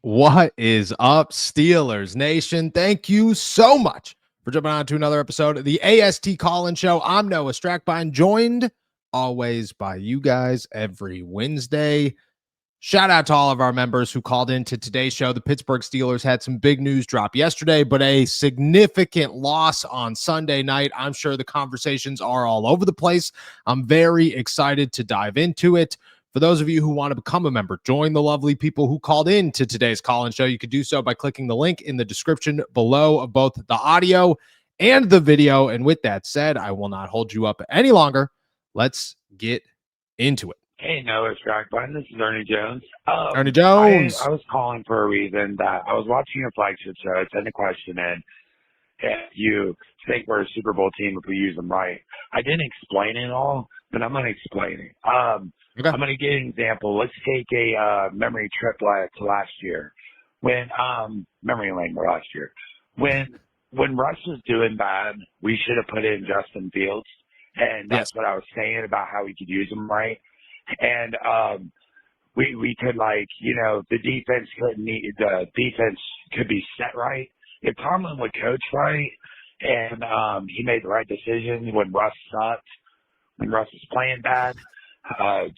What is up, Steelers Nation? Thank you so much for jumping on to another episode of the AST Call-In Show. I'm Noah Strackbine, joined always by you guys every Wednesday. Shout out to all of our members who called into today's show. The Pittsburgh Steelers had some big news drop yesterday, but a significant loss on Sunday night. I'm sure the conversations are all over the place. I'm very excited to dive into it. For those of you who want to become a member, join the lovely people who called in to today's call-in show. You could do so by clicking the link in the description below of both the audio and the video. And with that said, I will not hold you up any longer. Let's get into it. Hey, Noah Strackbine. This is Ernie Jones. Ernie Jones. I was calling for a reason that I was watching your flagship show. I sent a question in. If you think we're a Super Bowl team if we use them right. I didn't explain it all, but I'm going to explain it. Okay. I'm going to give an example. Let's take a memory trip to last year. When memory lane last year. When Russ was doing bad, we should have put in Justin Fields. And that's what I was saying about how we could use him right. And we could the defense could be set right. If Tomlin would coach right and he made the right decision when Russ sucked, when Russ was playing bad,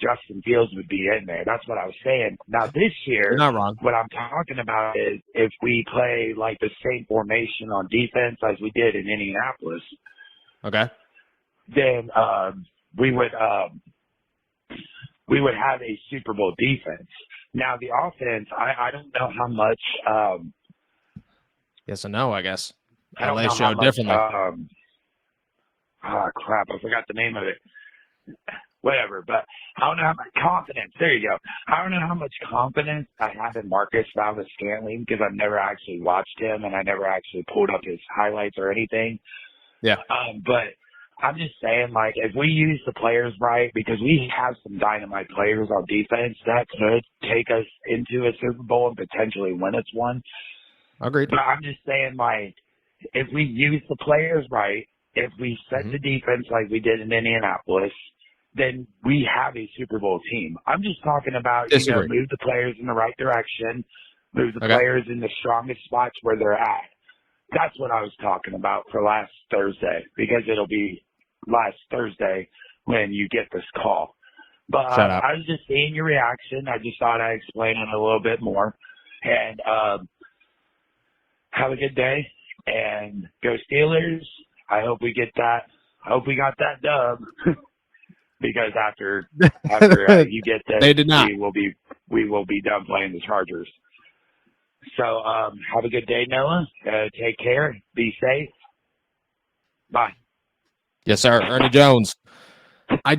Justin Fields would be in there. That's what I was saying. Now this year, You're not wrong. What I'm talking about is if we play like the same formation on defense as we did in Indianapolis, Okay. then we would have a Super Bowl defense. Now the offense, I don't know how much. Yes and no, I guess. I don't LA know how showed much, differently. Crap, I forgot the name of it. Whatever, but I don't know how much confidence. There you go. I don't know how much confidence I have in Marcus Valdes-Scantling because I've never actually watched him and I never actually pulled up his highlights or anything. Yeah. But I'm just saying, if we use the players right, because we have some dynamite players on defense that could take us into a Super Bowl and potentially win us one. Agreed. But I'm just saying, if we use the players right, if we set the defense like we did in Indianapolis, then we have a Super Bowl team. I'm just talking about, move the players in the right direction, move the players in the strongest spots where they're at. That's what I was talking about for last Thursday, because it'll be last Thursday when you get this call. But I was just seeing your reaction. I just thought I'd explain it a little bit more. And have a good day. And go Steelers. I hope we get that. I hope we got that dub. Because after you get this, they did not. We will be done playing the Chargers. So have a good day, Noah. Take care. Be safe. Bye. Yes, sir. Ernie Jones. I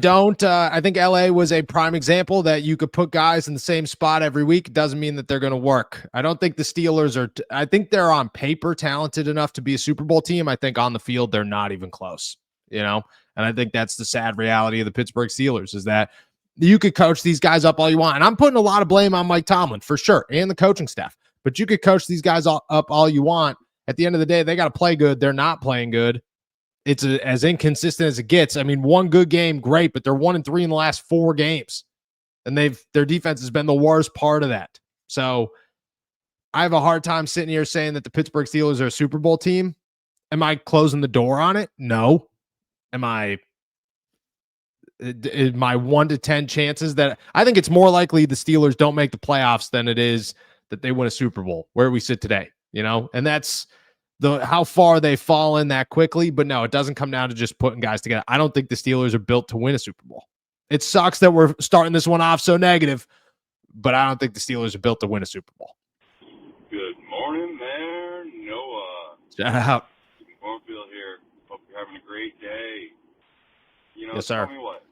think LA was a prime example that you could put guys in the same spot every week. It doesn't mean that they're going to work. I don't think the Steelers are. I think they're on paper talented enough to be a Super Bowl team. I think on the field, they're not even close, And I think that's the sad reality of the Pittsburgh Steelers is that you could coach these guys up all you want. And I'm putting a lot of blame on Mike Tomlin for sure and the coaching staff. But you could coach these guys up all you want. At the end of the day, they got to play good. They're not playing good. It's as inconsistent as it gets. I mean, one good game, great, but they're 1-3 in the last 4 games. And their defense has been the worst part of that. So I have a hard time sitting here saying that the Pittsburgh Steelers are a Super Bowl team. Am I closing the door on it? No. Am I 1 to 10 chances that I think it's more likely the Steelers don't make the playoffs than it is that they win a Super Bowl where we sit today, and that's how far they've fallen that quickly. But no, it doesn't come down to just putting guys together. I don't think the Steelers are built to win a Super Bowl. It sucks that we're starting this one off so negative, but I don't think the Steelers are built to win a Super Bowl. Good morning there, Noah. Shout out. Cornfield here. Hope you're having a great day. Yes, sir. Tell me what.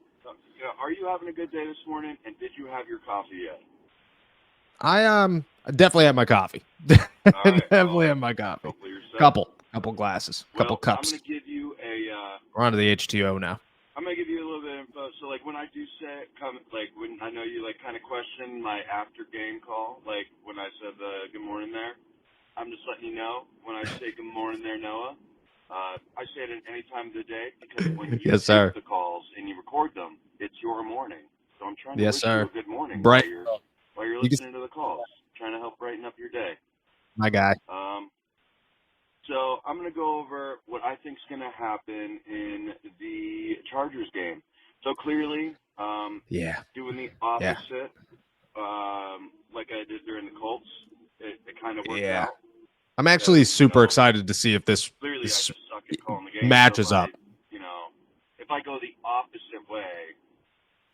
Are you having a good day this morning, and did you have your coffee yet? I definitely had my coffee. Right, Definitely had my coffee. Couple glasses, couple cups. I'm going to give you we're on to the H2O now. I'm going to give you a little bit of info. So, when I do say, when I know you, kind of question my after-game call, when I said good morning there, I'm just letting you know, when I say good morning there, Noah, I say it at any time of the day because when you take the calls and you record them, it's your morning. So I'm trying to wish you a good morning Bright. while you're listening to the calls. trying to help brighten up your day. My guy. So I'm going to go over what I think is going to happen in the Chargers game. So clearly, doing the opposite, like I did during the Colts, it kind of worked out. I'm actually super excited to see if this clearly I just suck at calling the game. matches so up. If I go the opposite way,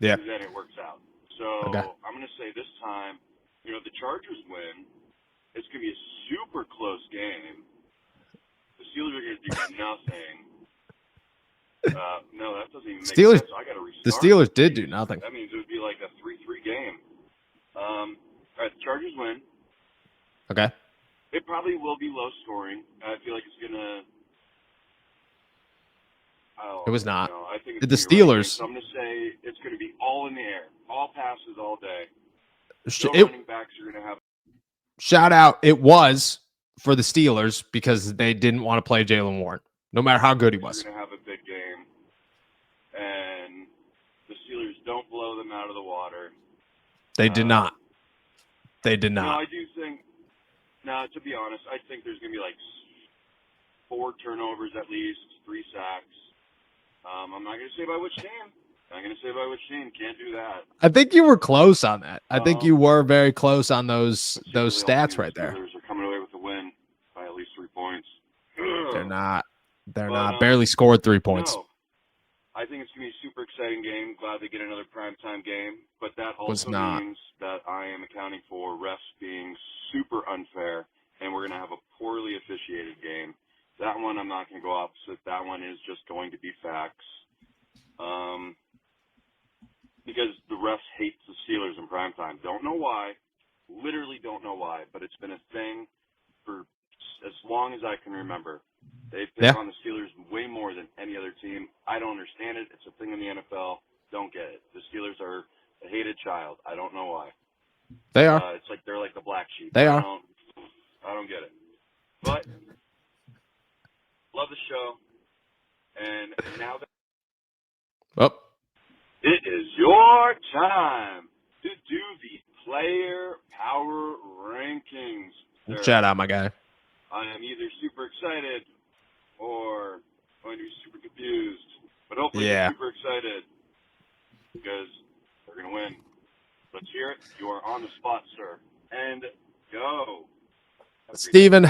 then it works out. So I'm going to say this time, the Chargers win. It's going to be a super close game. The Steelers are going to do nothing. No, that doesn't even make sense. I got to restart. The Steelers did do nothing. That means it would be like a 3-3 game. All right, the Chargers win. Okay. It probably will be low scoring. I feel like it's going to... It was not. I think it's the Steelers. So I'm going to say it's going to be all in the air. All passes all day. No running backs are going to have... Shout out, it was for the Steelers because they didn't want to play Jalen Warren, no matter how good he was. They're going to have a big game. And the Steelers don't blow them out of the water. They did not. They did not. No, I do think... No, to be honest, I think there's going to be like 4 turnovers at least, 3 sacks. I'm not going to say by which team. I'm going to say by which team. Can't do that. I think you were close on that. I think you were very close on those stats right there. The Steelers are coming away with the win by at least 3 points. They're not. They're not. Barely scored 3 points. No. I think it's going to be a super exciting game. Glad they get another primetime game. But that also means that I am accounting for refs being super unfair, and we're going to have a poorly officiated game. That one I'm not going to go opposite. That one is just going to be facts. Because the refs hate the Steelers in primetime. Don't know why. Literally don't know why. But it's been a thing for as long as I can remember. They pick on the Steelers way more than any other team. I don't understand it. It's a thing in the NFL. Don't get it. The Steelers are a hated child. I don't know why. They are. It's like they're like the black sheep. They are. I don't get it. But love the show. And now that it is your time to do the player power rankings. Shout out, my guy. I am either super excited or going to be super confused. But hopefully you're super excited because we're going to win. Let's hear it. You are on the spot, sir. And go. Steven,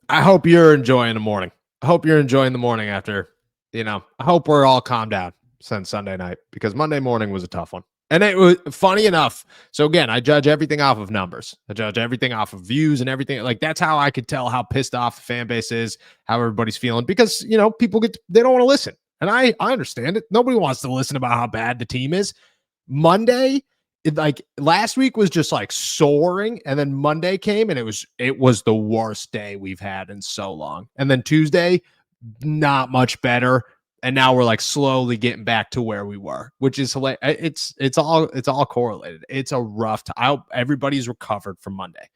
I hope you're enjoying the morning. I hope you're enjoying the morning after, I hope we're all calmed down since Sunday night because Monday morning was a tough one. And it was funny enough. So again, I judge everything off of numbers. I judge everything off of views and everything. Like that's how I could tell how pissed off the fan base is, how everybody's feeling because, people they don't want to listen. And I understand it. Nobody wants to listen about how bad the team is. Monday, last week was just like soaring. And then Monday came and it was the worst day we've had in so long. And then Tuesday, not much better. And now we're like slowly getting back to where we were, which is hilarious. It's all correlated. It's a rough time. Everybody's recovered from Monday.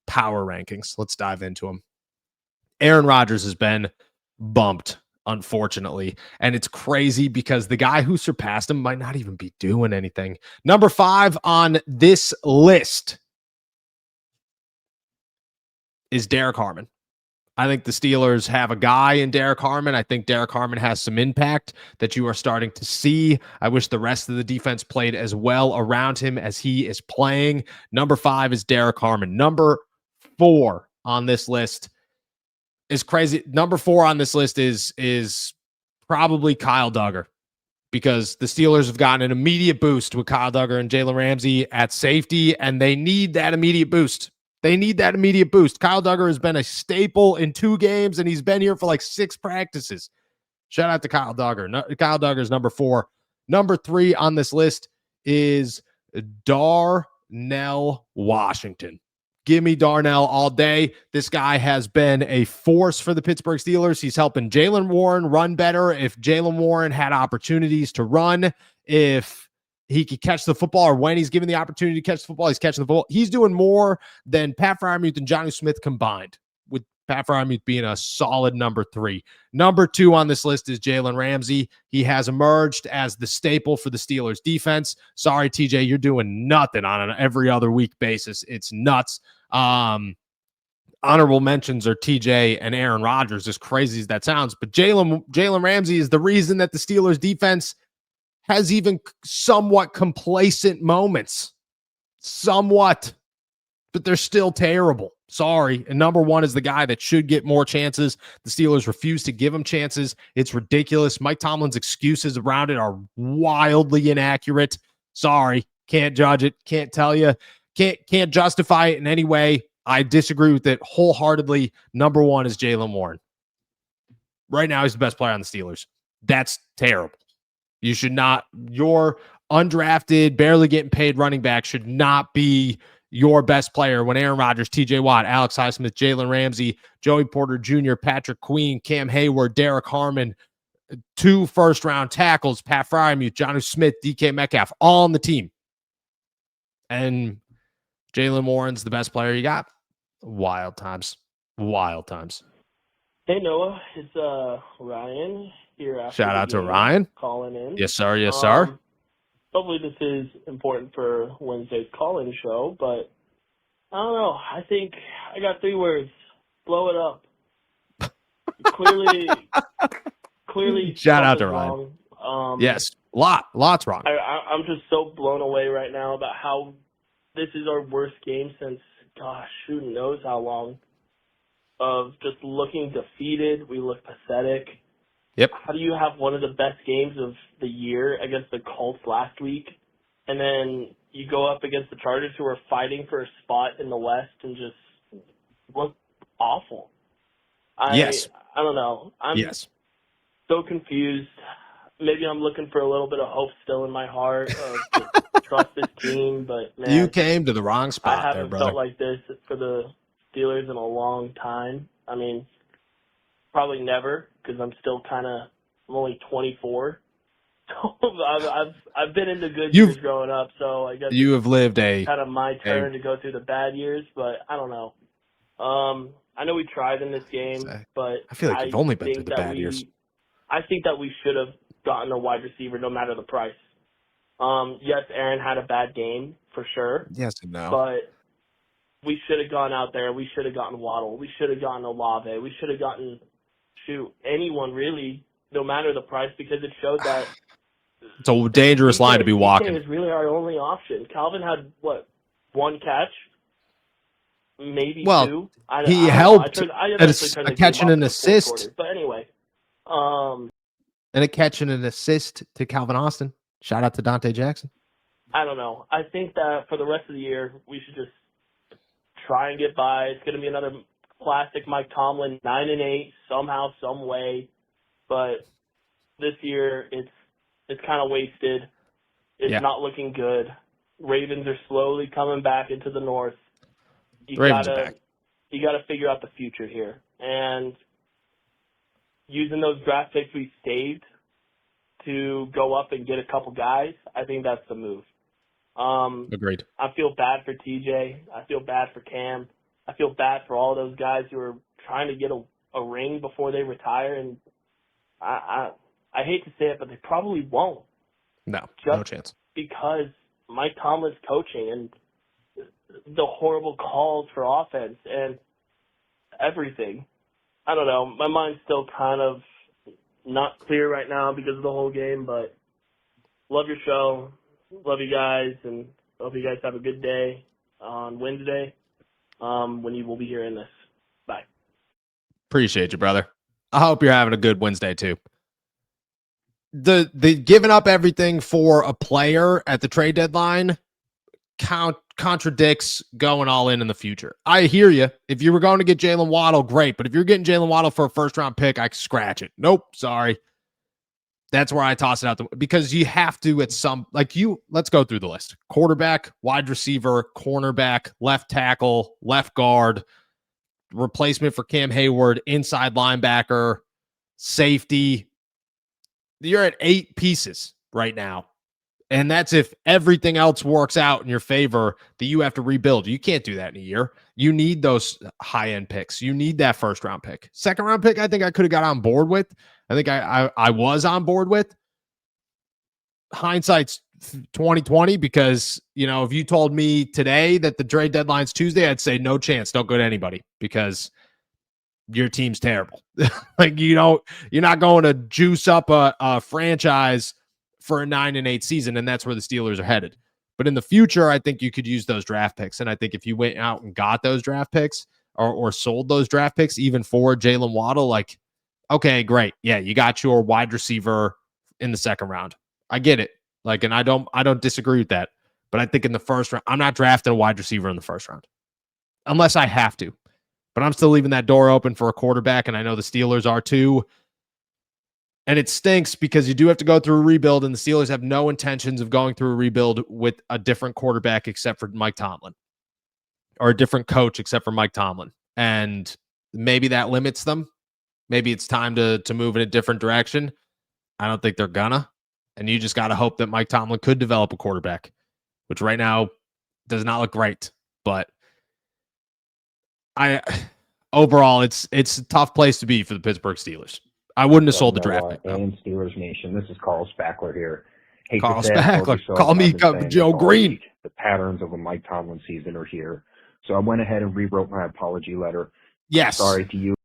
Power rankings. Let's dive into them. Aaron Rodgers has been bumped, unfortunately. And it's crazy because the guy who surpassed him might not even be doing anything. Number 5 on this list is Derek Harmon. I think the Steelers have a guy in Derek Harmon. I think Derek Harmon has some impact that you are starting to see. I wish the rest of the defense played as well around him as he is playing. Number 5 is Derek Harmon. Number 4 on this list is crazy. Number 4 on this list is probably Kyle Duggar because the Steelers have gotten an immediate boost with Kyle Duggar and Jalen Ramsey at safety, and they need that immediate boost. They need that immediate boost. Kyle Duggar has been a staple in 2 games, and he's been here for like 6 practices. Shout out to Kyle Duggar. Kyle Duggar is number 4. Number 3 on this list is Darnell Washington. Give me Darnell all day. This guy has been a force for the Pittsburgh Steelers. He's helping Jalen Warren run better. If Jalen Warren had opportunities to run, if he could catch the football, or when he's given the opportunity to catch the football, he's catching the football. He's doing more than Pat Freiermuth and Jonnu Smith combined with Pat Frymuth being a solid number 3. Number 2 on this list is Jalen Ramsey. He has emerged as the staple for the Steelers defense. Sorry, TJ, you're doing nothing on an every other week basis. It's nuts. Honorable mentions are TJ and Aaron Rodgers, as crazy as that sounds. But Jalen Ramsey is the reason that the Steelers defense has even somewhat complacent moments. Somewhat. But they're still terrible. Sorry. And number 1 is the guy that should get more chances. The Steelers refuse to give him chances. It's ridiculous. Mike Tomlin's excuses around it are wildly inaccurate. Sorry. Can't judge it. Can't tell you. Can't justify it in any way. I disagree with it wholeheartedly. Number 1 is Jaylen Warren. Right now, he's the best player on the Steelers. That's terrible. You should not, your undrafted, barely getting paid running back should not be your best player when Aaron Rodgers, TJ Watt, Alex Highsmith, Jalen Ramsey, Joey Porter Jr., Patrick Queen, Cam Hayward, Derek Harmon, 2 first-round tackles, Pat Frymuth, Jonnu Smith, DK Metcalf, all on the team. And Jaylen Warren's the best player you got. Wild times. Wild times. Hey, Noah. It's Ryan here. Shout out to Ryan. Calling in. Yes, sir. Yes, sir. Hopefully this is important for Wednesday's call-in show, but I don't know. I think I got 3 words. Blow it up. Clearly. Shout out to Ryan. Wrong. Yes, lots wrong. I'm just so blown away right now about how this is our worst game since, gosh, who knows how long, of just looking defeated. We look pathetic. Yep. How do you have one of the best games of the year against the Colts last week, and then you go up against the Chargers, who are fighting for a spot in the West, and just look awful? Yes. I don't know. I'm so confused. Maybe I'm looking for a little bit of hope still in my heart of just trust this team, but man, you came to the wrong spot I haven't there, brother. felt like this for the Steelers in a long time. I mean, probably never, because I'm only 24. So I've been into good years growing up, so I guess you have lived kind of my turn to go through the bad years, but I don't know. I know we tried in this game, but I feel like you've only been through the bad years. I think that we should have gotten a wide receiver no matter the price. Yes, Aaron had a bad game for sure. Yes and no. But we should have gone out there. We should have gotten Waddle. We should have gotten Olave. We should have gotten, anyone really, no matter the price, because it showed that it's a dangerous line to be walking. DK is really our only option. Calvin had, 1 catch? Maybe 2. He helped a catch and an assist. But anyway. And a catch and an assist to Calvin Austin. Shout out to Dante Jackson. I don't know. I think that for the rest of the year, we should just try and get by. It's going to be another classic Mike Tomlin, 9-8, somehow, some way. But this year, it's kind of wasted. It's not looking good. Ravens are slowly coming back into the North. You got to figure out the future here. And using those draft picks we saved to go up and get a couple guys, I think that's the move. Agreed. I feel bad for TJ. I feel bad for Cam. I feel bad for all those guys who are trying to get a ring before they retire. And I hate to say it, but they probably won't. No chance. Because Mike Tomlin's coaching and the horrible calls for offense and everything. I don't know. My mind's still kind of not clear right now because of the whole game, but love your show. Love you guys, and hope you guys have a good day on Wednesday when you will be hearing this. Bye. Appreciate you, brother. I hope you're having a good Wednesday, too. The giving up everything for a player at the trade deadline contradicts going all in the future. I hear you. If you were going to get Jalen Waddle, great. But if you're getting Jalen Waddle for a first-round pick, I can scratch it. Nope, sorry. That's where I toss it out. Because you have to at some, let's go through the list. Quarterback, wide receiver, cornerback, left tackle, left guard, replacement for Cam Hayward, inside linebacker, safety. You're at 8 pieces right now. And that's if everything else works out in your favor that you have to rebuild. You can't do that in a year. You need those high-end picks. You need that first-round pick. Second-round pick, I think I could have got on board with. I think I was on board with. Hindsight's 2020 because, if you told me today that the trade deadline's Tuesday, I'd say no chance. Don't go to anybody because your team's terrible. Like, you're not going to juice up a franchise for a 9-8 season, and that's where the Steelers are headed. But in the future, I think you could use those draft picks. And I think if you went out and got those draft picks or sold those draft picks, even for Jalen Waddle, like, okay, great. Yeah, you got your wide receiver in the second round. I get it. Like, and I don't disagree with that. But I think in the first round, I'm not drafting a wide receiver in the first round unless I have to. But I'm still leaving that door open for a quarterback, and I know the Steelers are too. And it stinks because you do have to go through a rebuild, and the Steelers have no intentions of going through a rebuild with a different quarterback except for Mike Tomlin, or a different coach except for Mike Tomlin. And maybe that limits them. Maybe it's time to move in a different direction. I don't think they're gonna. And you just got to hope that Mike Tomlin could develop a quarterback, which right now does not look great. But overall, it's a tough place to be for the Pittsburgh Steelers. I wouldn't have sold the draft pick. And Steelers Nation, this is Carl Spackler here. Hate Carl to say I told you Spackler. so, Call but me I've been saying Joe this all Green. week. The patterns of a Mike Tomlin season are here. So I went ahead and rewrote my apology letter. Yes. Sorry to you.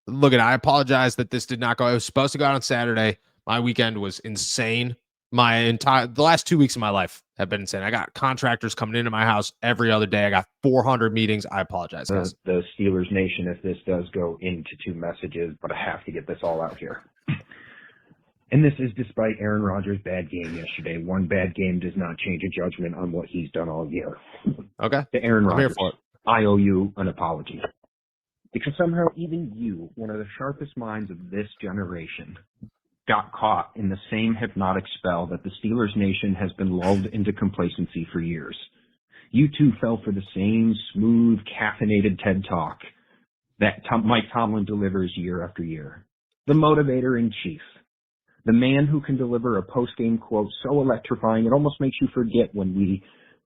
Look, I apologize that this did not go. It was supposed to go out on Saturday. My weekend was insane. The last 2 weeks of my life have been insane. I got contractors coming into my house every other day. I got 400 meetings. I apologize, guys. The Steelers Nation, if this does go into 2 messages, but I have to get this all out here. And this is despite Aaron Rodgers' bad game yesterday. One bad game does not change a judgment on what he's done all year. Okay. To Aaron I'm here Rodgers, for it. I owe you an apology. Because somehow even you, one of the sharpest minds of this generation, got caught in the same hypnotic spell that the Steelers Nation has been lulled into complacency for years. You too fell for the same smooth, caffeinated TED Talk that Mike Tomlin delivers year after year. The motivator in chief. The man who can deliver a post-game quote so electrifying it almost makes you forget when we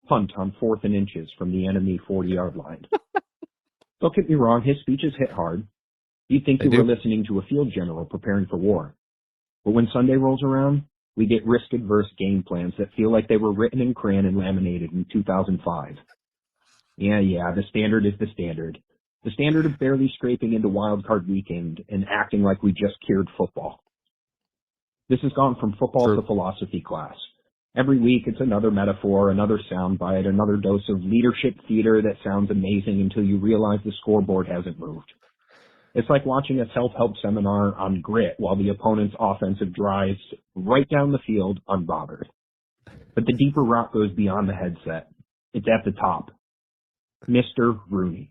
punt on 4th and inches from the enemy 40-yard line. Don't get me wrong, his speeches hit hard. You'd think you were listening to a field general preparing for war. But when Sunday rolls around, we get risk-adverse game plans that feel like they were written in crayon and laminated in 2005. Yeah, the standard is the standard. The standard of barely scraping into wild card weekend and acting like we just cured football. This has gone from football to philosophy class. Every week it's another metaphor, another soundbite, another dose of leadership theater that sounds amazing until you realize the scoreboard hasn't moved. It's like watching a self-help seminar on grit while the opponent's offensive drives right down the field unbothered. But the deeper route goes beyond the headset. It's at the top. Mr. Rooney.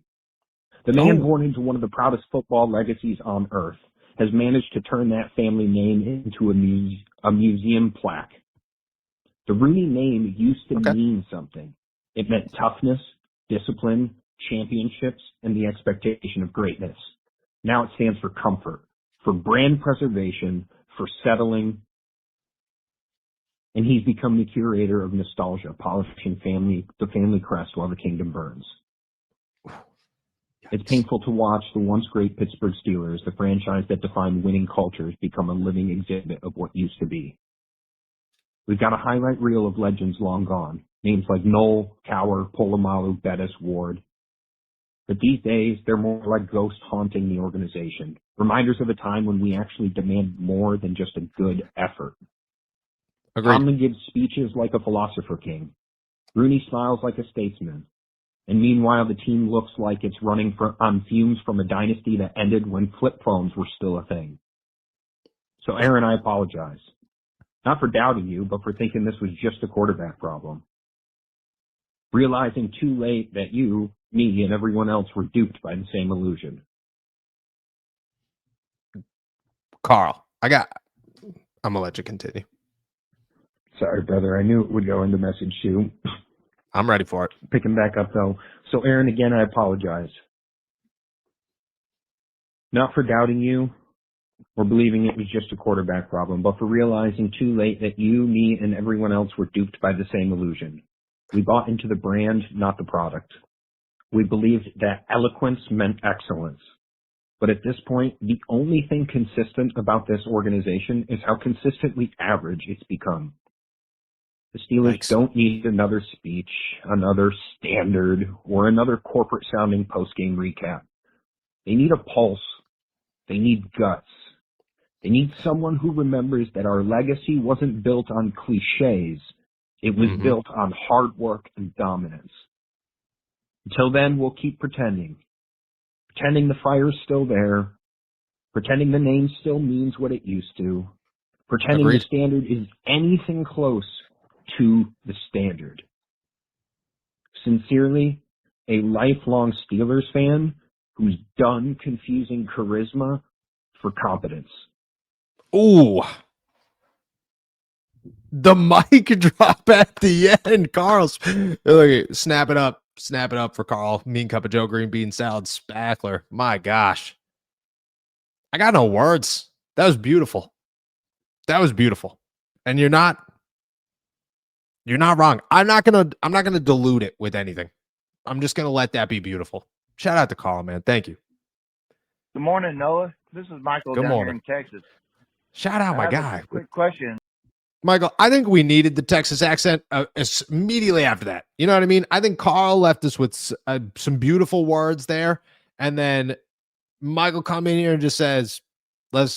The man born into one of the proudest football legacies on earth has managed to turn that family name into a museum plaque. The Rooney name used to mean something. It meant toughness, discipline, championships, and the expectation of greatness. Now it stands for comfort, for brand preservation, for settling. And he's become the curator of nostalgia, polishing the family crest while the kingdom burns. It's painful to watch the once great Pittsburgh Steelers, the franchise that defined winning cultures, become a living exhibit of what used to be. We've got a highlight reel of legends long gone, names like Noel, Cower, Polamalu, Bettis, Ward. But these days, they're more like ghosts haunting the organization, reminders of a time when we actually demand more than just a good effort. Agreed. Tomlin gives speeches like a philosopher king. Rooney smiles like a statesman. And meanwhile, the team looks like it's running on fumes from a dynasty that ended when flip phones were still a thing. So, Aaron, I apologize. Not for doubting you, but for thinking this was just a quarterback problem. Realizing too late that you, me, and everyone else were duped by the same illusion. Carl, I'm going to let you continue. Sorry, brother. I knew it would go into message 2. I'm ready for it. Picking back up, though. So, Aaron, again, I apologize. Not for doubting you, for believing it was just a quarterback problem, but for realizing too late that you, me, and everyone else were duped by the same illusion. We bought into the brand, not the product. We believed that eloquence meant excellence. But at this point, the only thing consistent about this organization is how consistently average it's become. The Steelers don't need another speech, another standard, or another corporate-sounding post-game recap. They need a pulse. They need guts. They need someone who remembers that our legacy wasn't built on cliches. It was built on hard work and dominance. Until then, we'll keep pretending. Pretending the fire's still there. Pretending the name still means what it used to. Pretending the standard is anything close to the standard. Sincerely, a lifelong Steelers fan who's done confusing charisma for competence. Ooh. The mic drop at the end. Carl's look, snap it up. Snap it up for Carl. Mean cup of Joe green bean salad spackler. My gosh. I got no words. That was beautiful. That was beautiful. And you're not wrong. I'm not gonna dilute it with anything. I'm just gonna let that be beautiful. Shout out to Carl, man. Thank you. Good morning, Noah. This is Michael Good down morning. here in Texas. Shout out I my have guy. a quick question. Michael, I think we needed the Texas accent immediately after that. You know what I mean? I think Carl left us with some beautiful words there. And then Michael come in here and just says, let's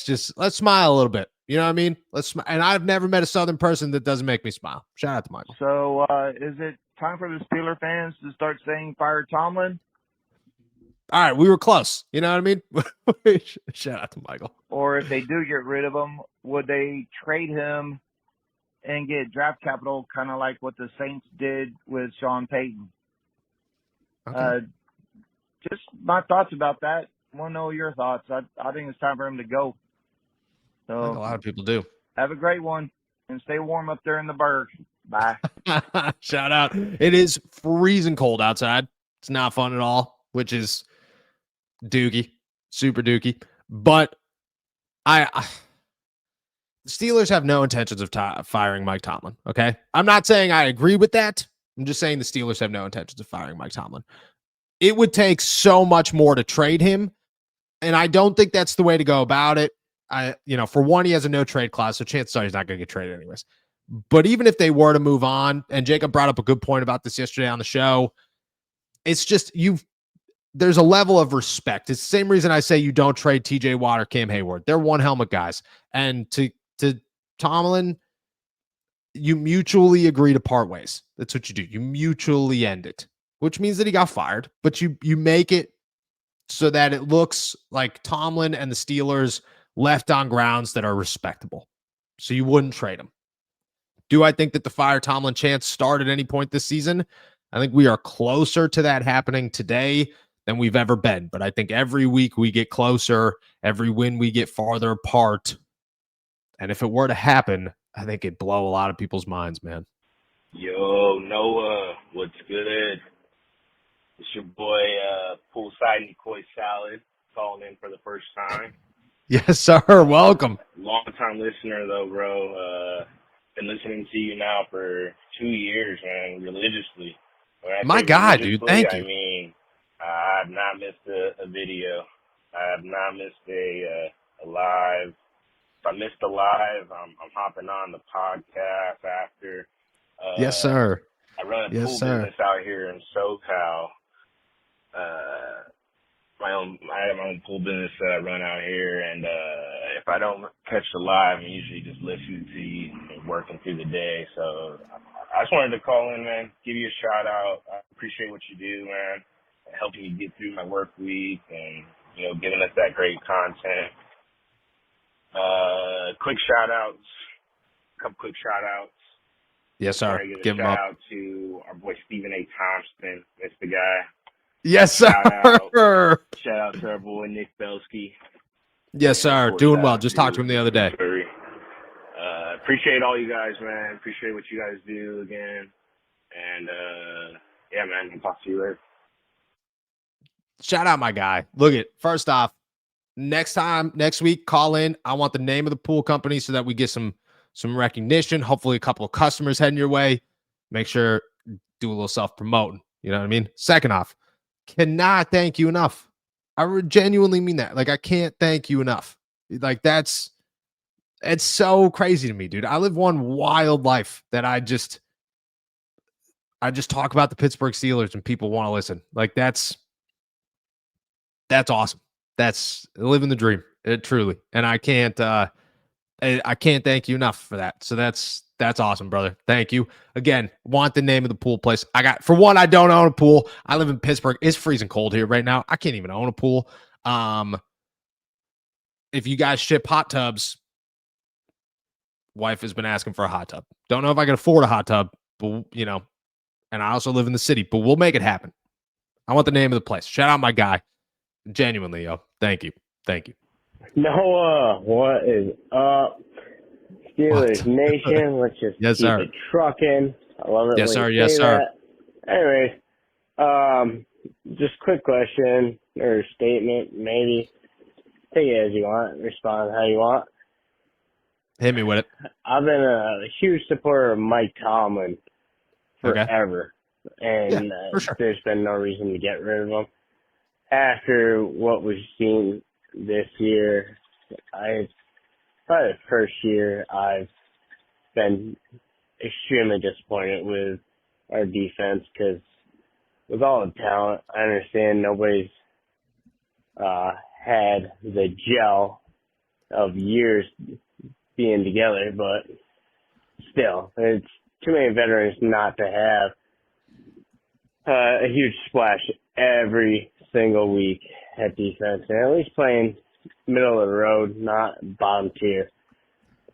smile a little bit. You know what I mean? And I've never met a Southern person that doesn't make me smile. Shout out to Michael. So is it time for the Steeler fans to start saying fire Tomlin? All right, we were close. You know what I mean? Shout out to Michael. Or if they do get rid of him, would they trade him and get draft capital, kind of like what the Saints did with Sean Payton? Okay. Just my thoughts about that. I want to know your thoughts. I think it's time for him to go. So I think a lot of people do. have a great one and stay warm up there in the Berg. Bye. Shout out. It is freezing cold outside. It's not fun at all, which is dookie, super dookie. But the Steelers have no intentions of firing Mike Tomlin, okay? I'm not saying I agree with that. I'm just saying the Steelers have no intentions of firing Mike Tomlin. It would take so much more to trade him, and I don't think that's the way to go about it. For one, he has a no trade clause, so chances are he's not going to get traded anyways. But even if they were to move on, and Jacob brought up a good point about this yesterday on the show, it's just there's a level of respect. It's the same reason I say you don't trade TJ Watt or Cam Hayward. They're one helmet guys. And to Tomlin, you mutually agree to part ways. That's what you do. You mutually end it, which means that he got fired, but you make it so that it looks like Tomlin and the Steelers left on grounds that are respectable. So you wouldn't trade him. Do I think that the fire Tomlin chance start at any point this season? I think we are closer to that happening today than we've ever been. But I think every week we get closer. Every win we get farther apart. And if it were to happen, I think it'd blow a lot of people's minds, man. Yo, Noah, what's good? It's your boy, Poolside Nikoi Salad, calling in for the first time. Yes, sir. Welcome. Long-time listener, though, bro. Been listening to you now for 2 years, man, religiously. My God, dude, thank you. I mean, I have not missed a video. I have not missed a live. If I missed a live, I'm hopping on the podcast after. Yes, sir. I run a pool business out here in SoCal. I have my own pool business that I run out here, and if I don't catch the live, I'm usually just listening to you and working through the day. So I just wanted to call in, man, give you a shout out. I appreciate what you do, man, helping me get through my work week and, giving us that great content. Quick shout outs, a couple quick shout outs. Yes, sir. Give a shout out to our boy Stephen A. Thompson. That's the guy. Yes, sir. Shout out to our boy Nick Belsky. Yes, sir. Doing well. Just talked to him the other day. Appreciate all you guys, man. Appreciate what you guys do again. And, yeah, man, I'll talk to you later. Shout out my guy. Look first off, next week, call in. I want the name of the pool company so that we get some recognition. Hopefully a couple of customers heading your way. Make sure do a little self-promoting. You know what I mean? Second off, cannot thank you enough. I genuinely mean that. Like, I can't thank you enough. Like, it's so crazy to me, dude. I live one wild life that I just talk about the Pittsburgh Steelers and people want to listen. Like, that's awesome. That's living the dream, truly. And I can't thank you enough for that. So that's awesome, brother. Thank you. Again, want the name of the pool place. For one, I don't own a pool. I live in Pittsburgh. It's freezing cold here right now. I can't even own a pool. If you guys ship hot tubs, wife has been asking for a hot tub. Don't know if I can afford a hot tub, but and I also live in the city, but we'll make it happen. I want the name of the place. Shout out my guy. Genuinely, yo. Thank you. Noah, what is up? Steelers Nation, let's just keep it trucking. I love it yes, when sir. you Yes, say sir. that. Anyways, just quick question or statement, maybe. Take it as you want. Respond how you want. Hit me with it. I've been a huge supporter of Mike Tomlin forever. Okay. And for sure. There's been no reason to get rid of him. After what we've seen this year, probably the first year I've been extremely disappointed with our defense because with all the talent, I understand nobody's had the gel of years being together, but still, it's too many veterans not to have a huge splash every single week at defense, and at least playing middle of the road, not bottom tier.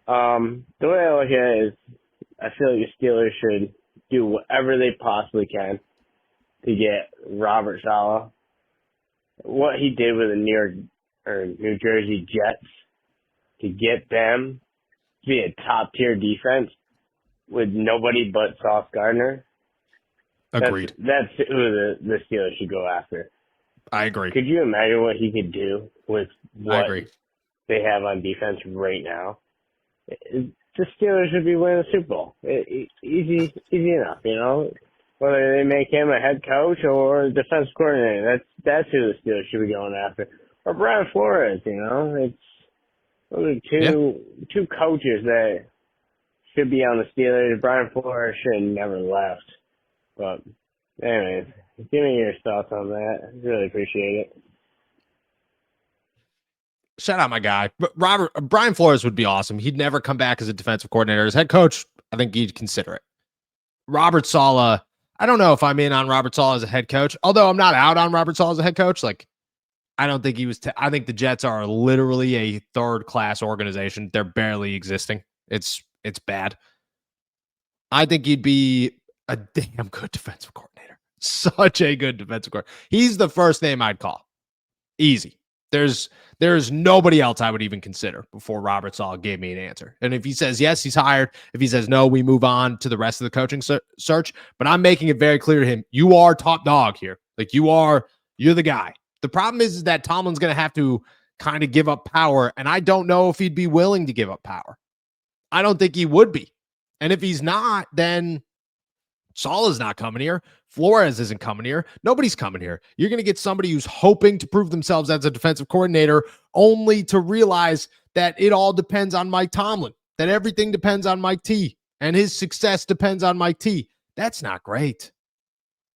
The way I look at it is I feel like the Steelers should do whatever they possibly can to get Robert Saleh. What he did with the New Jersey Jets to get them to be a top tier defense with nobody but Sauce Gardner. Agreed. That's who the Steelers should go after. I agree. Could you imagine what he could do with what they have on defense right now? The Steelers should be winning the Super Bowl. Easy enough, Whether they make him a head coach or a defense coordinator, that's who the Steelers should be going after. Or Brian Flores, It's those are two coaches that should be on the Steelers. Brian Flores should have never left. But anyways, give me your thoughts on that. I really appreciate it. Shout out my guy. Brian Flores would be awesome. He'd never come back as a defensive coordinator. As head coach, I think he'd consider it. Robert Saleh, I don't know if I'm in on Robert Saleh as a head coach, although I'm not out on Robert Saleh as a head coach. Like, I don't think he was. I think the Jets are literally a third-class organization. They're barely existing. It's bad. I think he'd be a damn good defensive coordinator. Such a good defensive coordinator. He's the first name I'd call. Easy. There's nobody else I would even consider before Robert Saleh gave me an answer. And if he says yes, he's hired. If he says no, we move on to the rest of the coaching search. But I'm making it very clear to him, you are top dog here. Like, you're the guy. The problem is that Tomlin's going to have to kind of give up power, and I don't know if he'd be willing to give up power. I don't think he would be. And if he's not, then Saleh's not coming here. Flores isn't coming here. Nobody's coming here. You're going to get somebody who's hoping to prove themselves as a defensive coordinator only to realize that it all depends on Mike Tomlin, that everything depends on Mike T, and his success depends on Mike T. That's not great.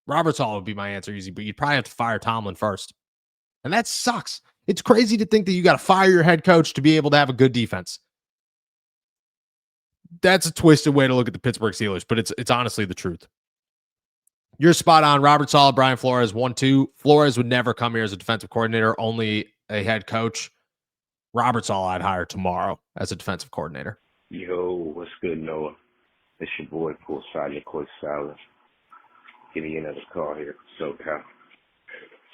Robert Saleh would be my answer easy, but you'd probably have to fire Tomlin first. And that sucks. It's crazy to think that you got to fire your head coach to be able to have a good defense. That's a twisted way to look at the Pittsburgh Steelers, but it's honestly the truth. You're spot on. Robert Saleh, Brian Flores, 1-2. Flores would never come here as a defensive coordinator, only a head coach. Robert Saleh I'd hire tomorrow as a defensive coordinator. Yo, what's good, Noah? It's your boy, Poolside Nicholas Saleh. Giving you another call here from SoCal.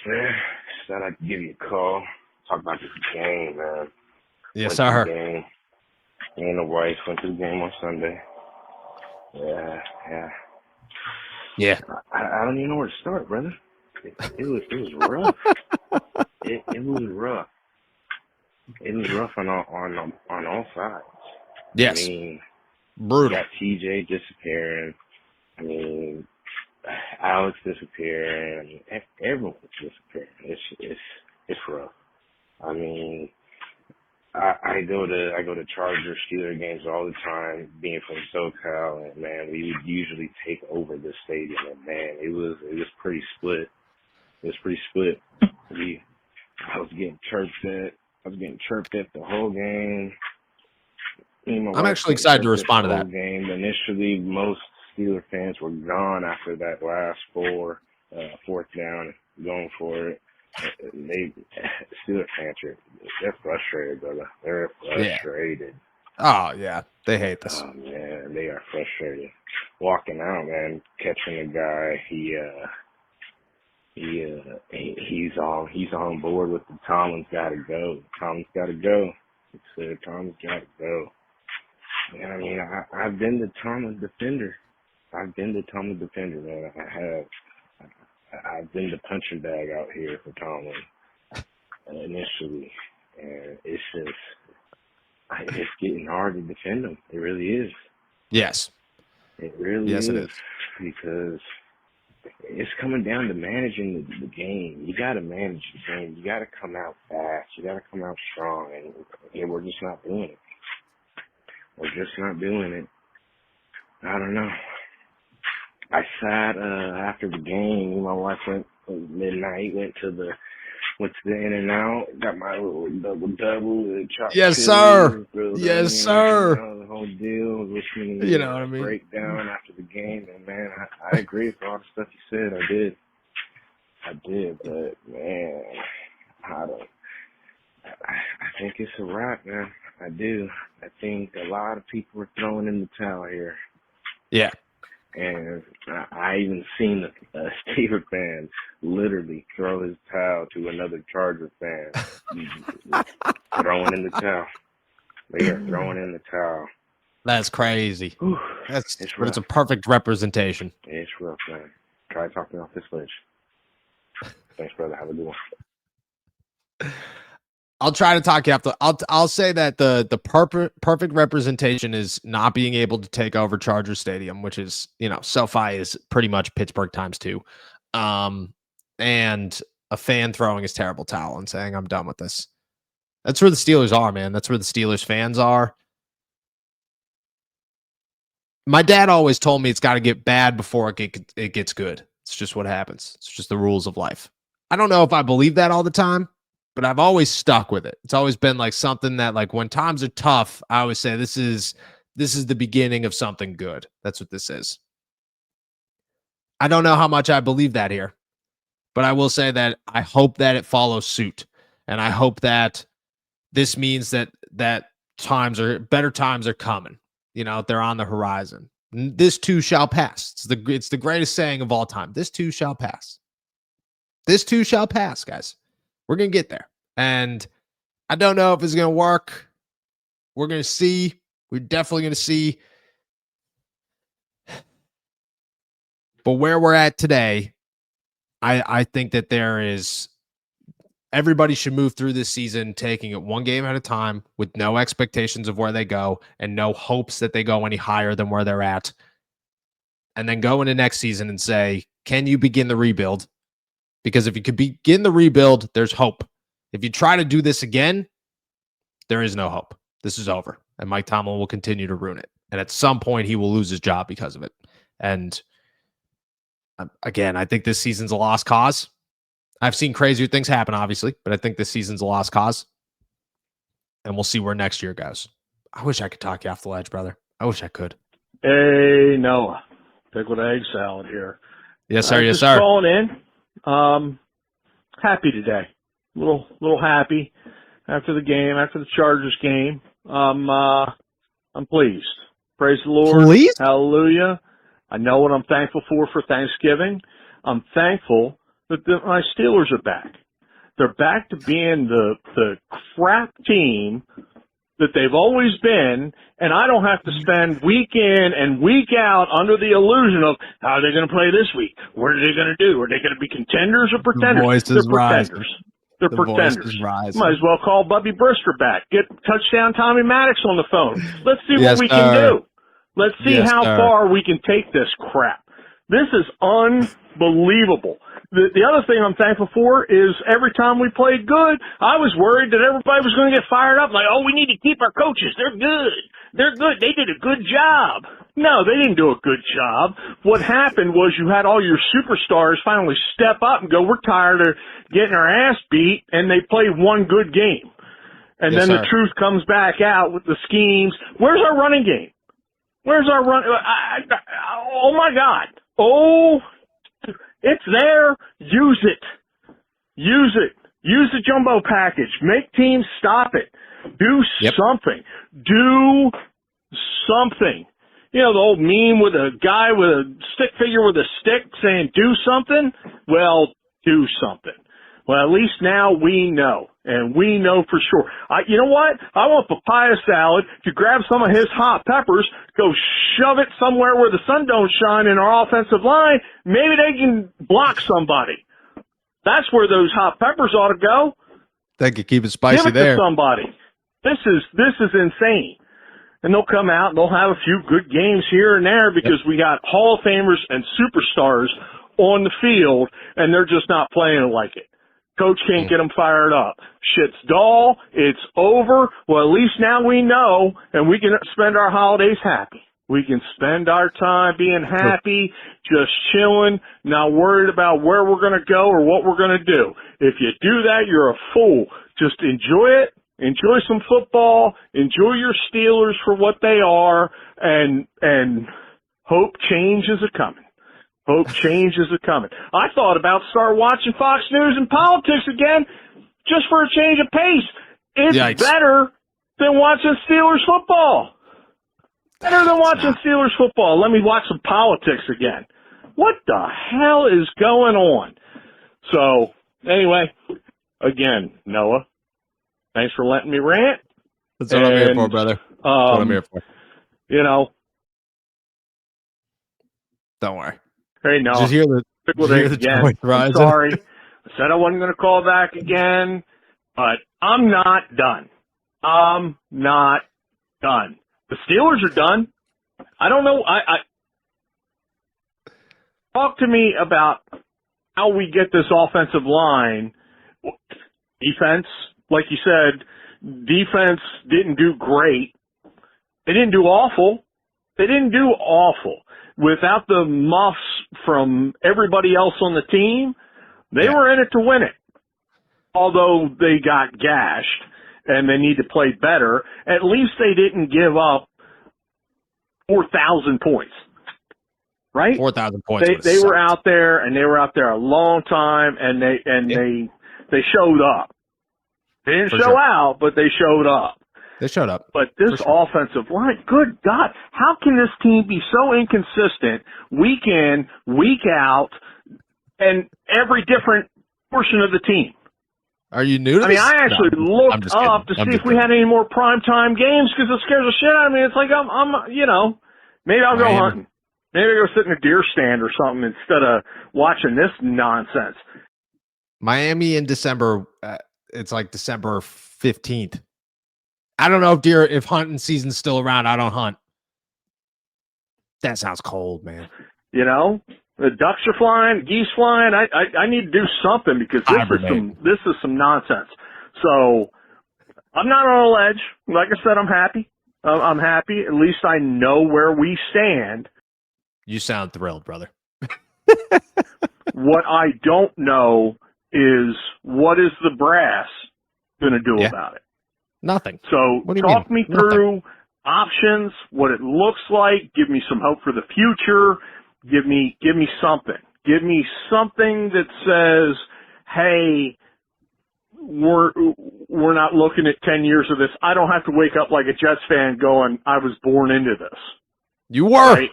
Just thought I'd give you a call. Talk about this game, man. Yes, sir. Me and the wife went to the game on Sunday. Yeah. I don't even know where to start, brother. It was rough. It was rough. it was rough on all sides. Yes. I mean, Brutal. you got TJ disappearing. I mean, Alex disappearing. I mean, everyone's disappearing. It's rough. I mean, I go to Chargers Steelers games all the time, being from SoCal, and man, we would usually take over the stadium, and man, it was pretty split. It was pretty split. I was getting chirped at the whole game. I'm actually excited to respond to that. Game. Initially, most Steeler fans were gone after that last fourth down, going for it. Steeler fans they're frustrated, brother. They're frustrated. Yeah. Oh yeah, they hate this. Oh man, they are frustrated. Walking out, man, catching a guy. He's on board with the Tomlin's got to go. Tomlin's got to go. He said Tomlin's got to go. And I mean, I've been the Tomlin defender. Man. I have. I've been the punching bag out here for Tomlin initially, and it's getting hard to defend him. It really is. Yes. It really is. Yes, it is. Because it's coming down to managing the game. You got to manage the game. You got to come out fast. You got to come out strong, and we're just not doing it. We're just not doing it. I don't know. I sat after the game. My wife went at midnight. Went to the In-N-Out. Got my little double. Yes, sir. Yes, sir. The whole deal. Listening to what I mean? Breakdown after the game, and man, I agree with all the stuff you said. I did, but man, I think it's a wrap, man. I do. I think a lot of people are throwing in the towel here. Yeah. And I even seen a Steeler fan literally throw his towel to another Charger fan. Throwing in the towel. They are throwing in the towel. That's crazy. Whew. It's a perfect representation. It's rough, man. Try talking off this ledge. Thanks, brother. Have a good one. I'll try to talk you after. I'll say that the perfect representation is not being able to take over Charger Stadium, which is, SoFi is pretty much Pittsburgh times 2. And a fan throwing his terrible towel and saying, I'm done with this. That's where the Steelers are, man. That's where the Steelers fans are. My dad always told me it's got to get bad before it gets good. It's just what happens. It's just the rules of life. I don't know if I believe that all the time, but I've always stuck with it. It's always been like something that, like, when times are tough, I always say this is the beginning of something good. That's what this is. I don't know how much I believe that here, but I will say that I hope that it follows suit, and I hope that this means that better times are coming. They're on the horizon. This too shall pass. It's the greatest saying of all time. This too shall pass. This too shall pass, guys. We're going to get there. And I don't know if it's going to work. We're going to see. We're definitely going to see. But where we're at today, I think that everybody should move through this season taking it one game at a time with no expectations of where they go and no hopes that they go any higher than where they're at. And then go into next season and say, can you begin the rebuild? Because if you could begin the rebuild, there's hope. If you try to do this again, there is no hope. This is over. And Mike Tomlin will continue to ruin it. And at some point, he will lose his job because of it. And again, I think this season's a lost cause. I've seen crazier things happen, obviously, but I think this season's a lost cause. And we'll see where next year goes. I wish I could talk you off the ledge, brother. I wish I could. Hey, Noah. Pickled egg salad here. Yes, sir. Yes, sir. Calling in. Happy today. A little happy after the game, after the Chargers game. I'm pleased. Praise the Lord. Pleased? Hallelujah. I know what I'm thankful for Thanksgiving. I'm thankful that my Steelers are back. They're back to being the crap team that they've always been, and I don't have to spend week in and week out under the illusion of how are they going to play this week? What are they going to do? Are they going to be contenders or pretenders? They're pretenders. They're The voice pretenders. is rising. Might as well call Bubby Brister back. Get touchdown Tommy Maddox on the phone. Let's see Yes, what we can sir. do. Let's see Yes, how sir. far we can take this crap. This is unbelievable. The other thing I'm thankful for is every time we played good, I was worried that everybody was going to get fired up. Like, oh, we need to keep our coaches. They're good. They're good. They did a good job. No, they didn't do a good job. What happened was you had all your superstars finally step up and go, we're tired of getting our ass beat, and they played one good game. And Yes, then the sir. truth comes back out with the schemes. Where's our running game? Where's our run? Oh, my God. Oh, it's there. Use it. Use it. Use the jumbo package. Make teams stop it. Do something. Do something. You know, the old meme with a guy with a stick figure with a stick saying, do something? Well, do something. Well, at least now we know, and we know for sure. You know what? I want papaya salad to grab some of his hot peppers, go shove it somewhere where the sun don't shine in our offensive line. Maybe they can block somebody. That's where those hot peppers ought to go. They could keep it spicy Give it there. to somebody. This is insane. And they'll come out and they'll have a few good games here and there because we got Hall of Famers and superstars on the field, and they're just not playing it like it. Coach can't get them fired up. Shit's dull. It's over. Well, at least now we know, and we can spend our holidays happy. We can spend our time being happy, just chilling, not worried about where we're going to go or what we're going to do. If you do that, you're a fool. Just enjoy it. Enjoy some football. Enjoy your Steelers for what they are, and hope change is a-coming. Hope change is a-coming. I thought about start watching Fox News and politics again just for a change of pace. It's Yikes. better than watching Steelers football. Better than watching Steelers football. Let me watch some politics again. What the hell is going on? So, anyway, again, Noah, thanks for letting me rant. That's what I'm here for, brother. That's what I'm here for. You know. Don't worry. Hey, Noah. Just hear the again. voice I'm rising. sorry. I said I wasn't going to call back again, but I'm not done. I'm not done. The Steelers are done. I don't know. Talk to me about how we get this offensive line. Defense, like you said, defense didn't do great. They didn't do awful. They didn't do awful. Without the muffs from everybody else on the team, they were in it to win it. Although they got gashed and they need to play better, at least they didn't give up 4,000 points. Right? 4,000 points. They were out there, and they were out there a long time, and they showed up. They didn't show out, but they showed up. They showed up. But this offensive line, good God, how can this team be so inconsistent week in, week out, and every different portion of the team? Are you new to this? I actually looked up to see if we had any more primetime games because it scares the shit out of me. It's like maybe I'll go hunting. Maybe I'll go sit in a deer stand or something instead of watching this nonsense. Miami in December, it's like December 15th. I don't know if hunting season's still around. I don't hunt. That sounds cold, man. You know, the ducks are flying, geese flying. I need to do something because this is some nonsense. So I'm not on a ledge. Like I said, I'm happy. I'm happy. At least I know where we stand. You sound thrilled, brother. What I don't know is what is the brass going to do about it? Nothing. So talk me through options, what it looks like. Give me some hope for the future. Give me something. Give me something that says, hey, we're not looking at 10 years of this. I don't have to wake up like a Jets fan going, I was born into this. You were. Right?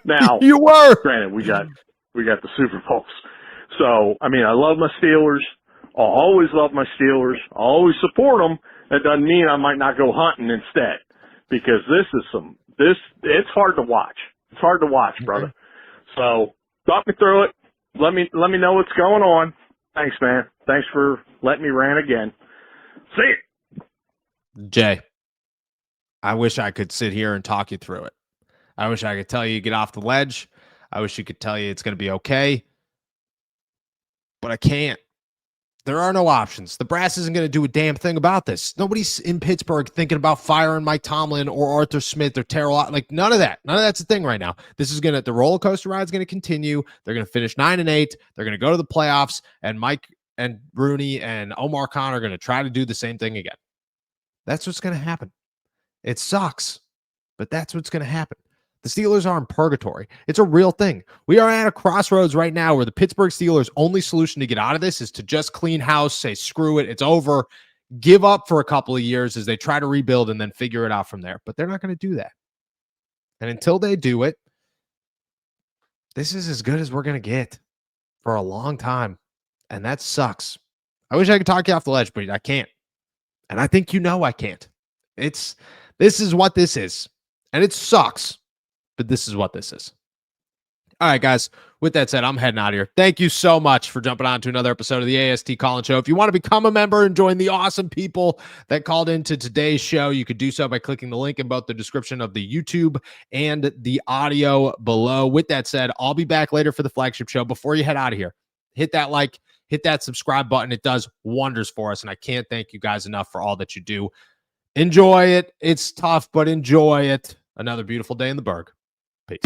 Now, you were. Granted, we got the Super Bowls. So, I love my Steelers. I'll always love my Steelers. I'll always support them. That doesn't mean I might not go hunting instead, because it's hard to watch. It's hard to watch, brother. So talk me through it. Let me know what's going on. Thanks, man. Thanks for letting me rant again. See you. Jay, I wish I could sit here and talk you through it. I wish I could tell you get off the ledge. I wish you could tell you it's going to be okay. But I can't. There are no options. The brass isn't going to do a damn thing about this. Nobody's in Pittsburgh thinking about firing Mike Tomlin or Arthur Smith or Terrell. Like, none of that. None of that's a thing right now. This is going to, the roller coaster ride is going to continue. They're going to finish 9-8. They're going to go to the playoffs, and Mike and Rooney and Omar Khan are going to try to do the same thing again. That's what's going to happen. It sucks, but that's what's going to happen. The Steelers are in purgatory. It's a real thing. We are at a crossroads right now where the Pittsburgh Steelers' only solution to get out of this is to just clean house, say, screw it, it's over, give up for a couple of years as they try to rebuild and then figure it out from there. But they're not going to do that. And until they do it, this is as good as we're going to get for a long time. And that sucks. I wish I could talk you off the ledge, but I can't. And I think you know I can't. This is what this is. And it sucks. But this is what this is. All right, guys. With that said, I'm heading out of here. Thank you so much for jumping on to another episode of the AST Colin Show. If you want to become a member and join the awesome people that called into today's show, you could do so by clicking the link in both the description of the YouTube and the audio below. With that said, I'll be back later for the flagship show. Before you head out of here, hit that like, hit that subscribe button. It does wonders for us, and I can't thank you guys enough for all that you do. Enjoy it. It's tough, but enjoy it. Another beautiful day in the Berg. Peace.